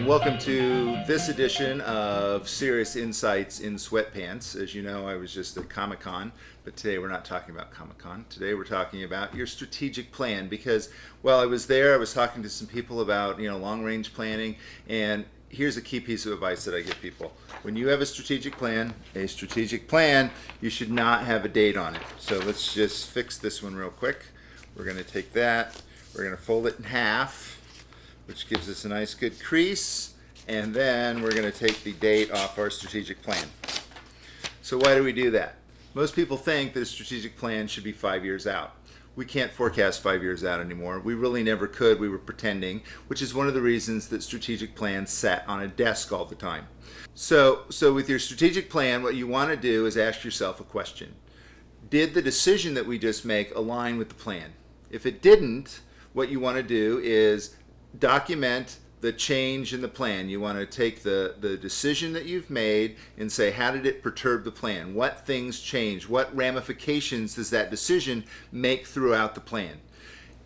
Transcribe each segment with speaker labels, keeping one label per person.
Speaker 1: and welcome to this edition of Serious Insights in Sweatpants. As you know, I was just at Comic-Con, but today we're not talking about Comic-Con. Today we're talking about your strategic plan, because while I was there, I was talking to some people about, long-range planning, and here's a key piece of advice that I give people. When you have a strategic plan, you should not have a date on it. So let's just fix this one real quick. We're going to take that, we're going to fold it in half, which gives us a nice good crease, and then we're going to take the date off our strategic plan. So why do we do that? Most people think that a strategic plan should be 5 years out. We can't forecast 5 years out anymore. We really never could. We were pretending, which is one of the reasons that strategic plans sat on a desk all the time. So with your strategic plan, what you want to do is ask yourself a question. Did the decision that we just make align with the plan? If it didn't, what you want to do is document the change in the plan. You want to take the decision that you've made and say, how did it perturb the plan? What things change? What ramifications does that decision make throughout the plan?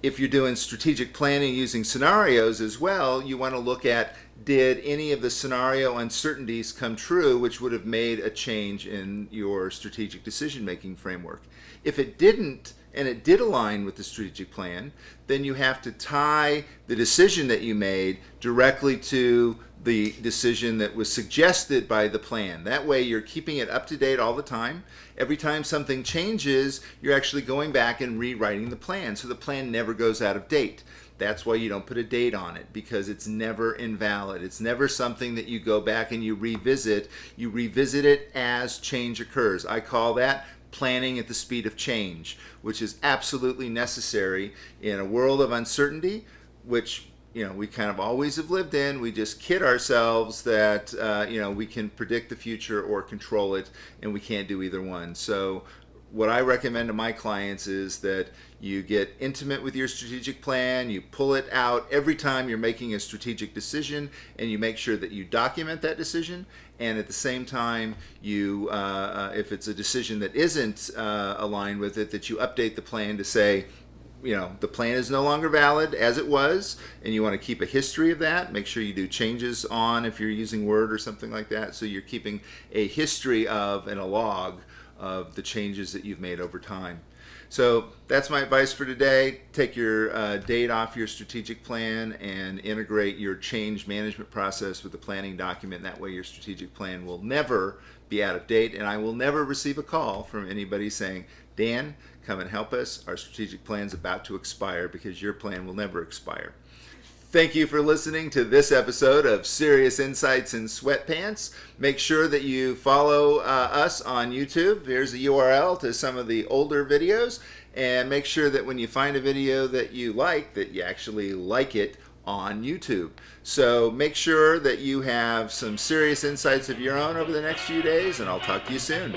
Speaker 1: If you're doing strategic planning using scenarios as well, you want to look at, did any of the scenario uncertainties come true, which would have made a change in your strategic decision-making framework? If it didn't, and it did align with the strategic plan, then you have to tie the decision that you made directly to the decision that was suggested by the plan. That way you're keeping it up to date all the time. Every time something changes, you're actually going back and rewriting the plan, so the plan never goes out of date. That's why you don't put a date on it, because it's never invalid. It's never something that you go back and you revisit. You revisit it as change occurs. I call that planning at the speed of change, which is absolutely necessary in a world of uncertainty, which we kind of always have lived in. We just kid ourselves that we can predict the future or control it, and we can't do either one. So what I recommend to my clients is that you get intimate with your strategic plan, you pull it out every time you're making a strategic decision, and you make sure that you document that decision, and at the same time, you, if it's a decision that isn't aligned with it, that you update the plan to say, the plan is no longer valid as it was, and you want to keep a history of that. Make sure you do changes on if you're using Word or something like that, so you're keeping a history of and a log of the changes that you've made over time. So that's my advice for today. Take your date off your strategic plan and integrate your change management process with the planning document. That way your strategic plan will never be out of date, and I will never receive a call from anybody saying, Dan, come and help us. Our strategic plan's about to expire, because your plan will never expire. Thank you for listening to this episode of Serious Insights in Sweatpants. Make sure that you follow us on YouTube. Here's a URL to some of the older videos. And make sure that when you find a video that you like, that you actually like it on YouTube. So make sure that you have some serious insights of your own over the next few days, and I'll talk to you soon.